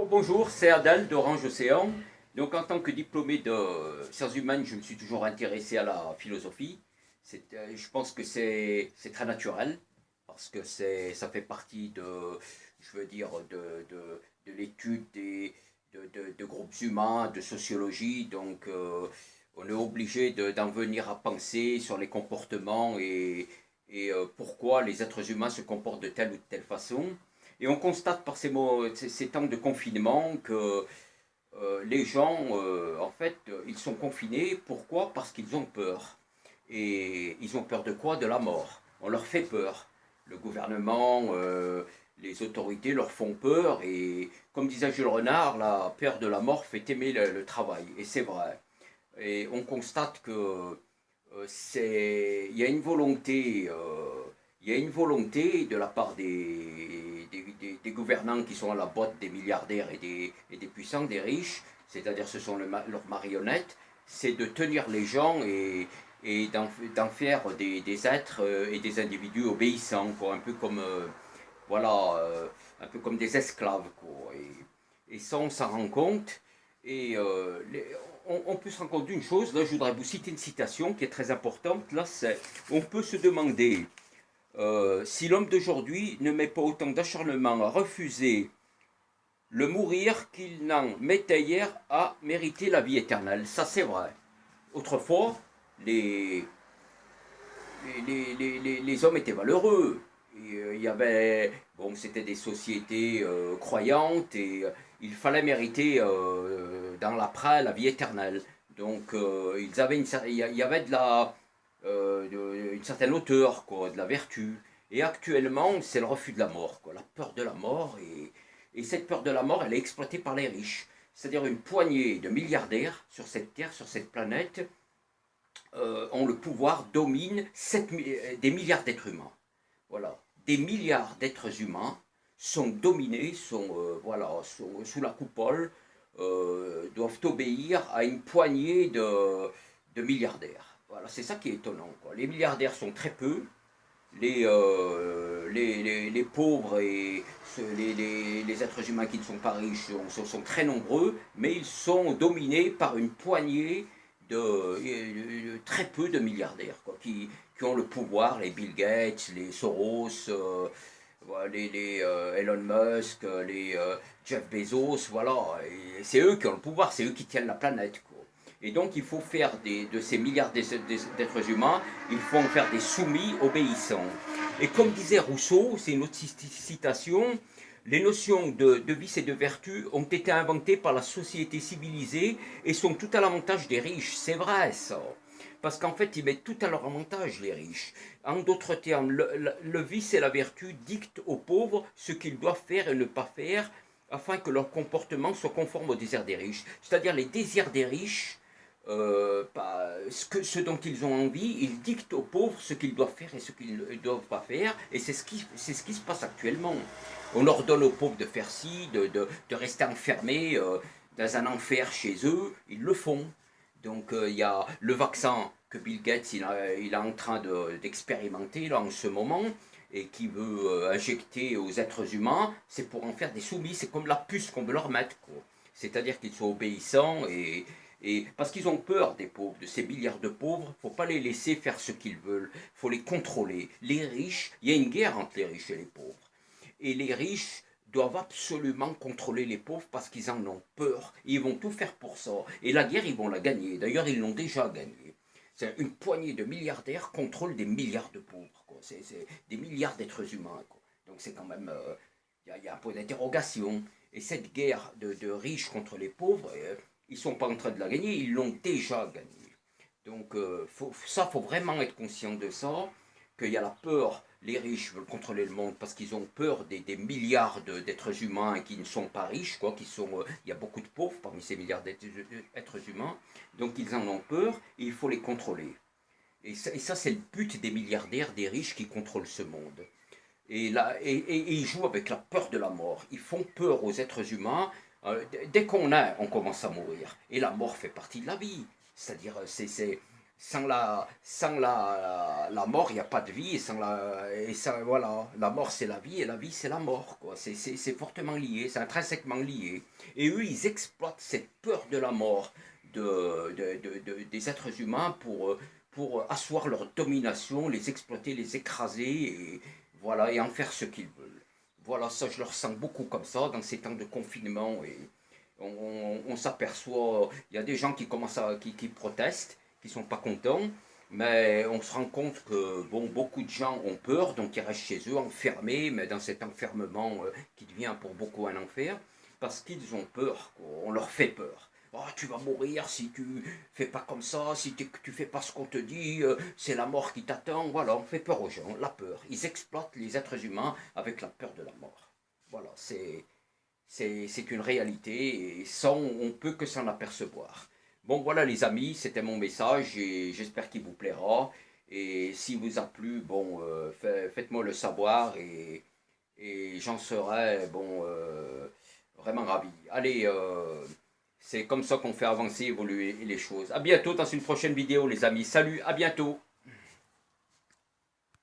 Bonjour, c'est Adèle d'Orange Océan. Donc, en tant que diplômé de sciences humaines, je me suis toujours intéressé à la philosophie. Je pense que c'est très naturel parce que ça fait partie je veux dire, de l'étude de groupes humains, de sociologie. Donc, on est obligé d'en venir à penser sur les comportements et pourquoi les êtres humains se comportent de telle ou de telle façon. Et on constate par ces temps de confinement que les gens, en fait, ils sont confinés. Pourquoi? Parce qu'ils ont peur. Et ils ont peur de quoi? De la mort. On leur fait peur. Le gouvernement, les autorités leur font peur. Et comme disait Jules Renard, la peur de la mort fait aimer le travail. Et c'est vrai. Et on constate que il y a une volonté, il y a une volonté de la part des gouvernants qui sont à la botte des milliardaires et des puissants, des riches, c'est-à-dire ce sont leurs marionnettes, c'est de tenir les gens et d'en faire des êtres et des individus obéissants, quoi, un peu comme, voilà, un peu comme des esclaves, quoi. Et ça, on s'en rend compte. Et on peut se rendre compte d'une chose. Là, je voudrais vous citer une citation qui est très importante. Là, c'est: on peut se demander si l'homme d'aujourd'hui ne met pas autant d'acharnement à refuser le mourir qu'il n'en mettait hier à mériter la vie éternelle. Ça, c'est vrai. Autrefois, les, les hommes étaient valeureux. Il y avait, bon, c'était des sociétés croyantes et il fallait mériter dans l'après la vie éternelle. Donc il y avait une certaine hauteur, quoi, de la vertu. Et actuellement, c'est le refus de la mort, quoi, la peur de la mort. Et cette peur de la mort, elle est exploitée par les riches. C'est-à-dire une poignée de milliardaires sur cette terre, sur cette planète, ont le pouvoir, dominent des milliards d'êtres humains. Voilà. Des milliards d'êtres humains sont dominés, voilà, sont sous la coupole, doivent obéir à une poignée de milliardaires. Voilà, c'est ça qui est étonnant, quoi. Les milliardaires sont très peu, les pauvres et les êtres humains qui ne sont pas riches sont très nombreux, mais ils sont dominés par une poignée très peu de milliardaires, quoi, qui ont le pouvoir, les Bill Gates, les Soros, voilà, Elon Musk, les Jeff Bezos, voilà. Et c'est eux qui ont le pouvoir, c'est eux qui tiennent la planète, quoi. Et donc il faut faire de ces milliards d'êtres humains, il faut en faire des soumis obéissants. Et comme disait Rousseau, c'est une autre citation, les notions de vice et de vertu ont été inventées par la société civilisée et sont tout à l'avantage des riches. C'est vrai ça. Parce qu'en fait, ils mettent tout à leur avantage, les riches. En d'autres termes, le vice et la vertu dictent aux pauvres ce qu'ils doivent faire et ne pas faire afin que leur comportement soit conforme aux désirs des riches. C'est-à-dire les désirs des riches, ce dont ils ont envie, ils dictent aux pauvres ce qu'ils doivent faire et ce qu'ils ne doivent pas faire. Et c'est ce qui se passe actuellement. On ordonne aux pauvres de faire ci, de rester enfermés dans un enfer chez eux. Ils le font. Donc il y a le vaccin que Bill Gates il est en train d'expérimenter là en ce moment et qui veut injecter aux êtres humains, c'est pour en faire des soumis, c'est comme la puce qu'on veut leur mettre, quoi. C'est-à-dire qu'ils soient obéissants et parce qu'ils ont peur des pauvres, de ces milliards de pauvres, faut pas les laisser faire ce qu'ils veulent, faut les contrôler. Les riches, il y a une guerre entre les riches et les pauvres. Et les riches doivent absolument contrôler les pauvres parce qu'ils en ont peur. Ils vont tout faire pour ça. Et la guerre, ils vont la gagner. D'ailleurs, ils l'ont déjà gagnée. C'est une poignée de milliardaires contrôle des milliards de pauvres, quoi. C'est des milliards d'êtres humains, quoi. Donc c'est quand même... y a un point d'interrogation. Et cette guerre de riches contre les pauvres, ils ne sont pas en train de la gagner, ils l'ont déjà gagnée. Donc faut vraiment être conscient de ça, qu'il y a la peur, les riches veulent contrôler le monde parce qu'ils ont peur des milliards d'êtres humains qui ne sont pas riches, quoi, il y a beaucoup de pauvres parmi ces milliards d'êtres humains, donc ils en ont peur et il faut les contrôler. Et ça c'est le but des milliardaires, des riches qui contrôlent ce monde. Et ils jouent avec la peur de la mort. Ils font peur aux êtres humains. Dès qu'on a, on commence à mourir. Et la mort fait partie de la vie. C'est-à-dire, la mort, il n'y a pas de vie, voilà, la mort c'est la vie et la vie c'est la mort, quoi. C'est fortement lié, c'est intrinsèquement lié. Et eux, ils exploitent cette peur de la mort des êtres humains pour asseoir leur domination, les exploiter, les écraser, et voilà, et en faire ce qu'ils veulent. Voilà, ça je le ressens beaucoup comme ça dans ces temps de confinement, et on s'aperçoit, il y a des gens qui commencent qui protestent, qui sont pas contents, mais on se rend compte que bon, beaucoup de gens ont peur, donc ils restent chez eux enfermés, mais dans cet enfermement qui devient pour beaucoup un enfer, parce qu'ils ont peur, quoi. On leur fait peur. Oh, tu vas mourir si tu fais pas comme ça, si tu fais pas ce qu'on te dit, c'est la mort qui t'attend. Voilà, on fait peur aux gens, la peur. Ils exploitent les êtres humains avec la peur de la mort. Voilà, c'est une réalité et ça, on peut que s'en apercevoir. Bon, voilà les amis, c'était mon message et j'espère qu'il vous plaira. Et s'il vous a plu, bon, faites-moi le savoir et j'en serai, bon, vraiment ravi. Allez, c'est comme ça qu'on fait avancer, évoluer les choses. À bientôt dans une prochaine vidéo, les amis. Salut, à bientôt.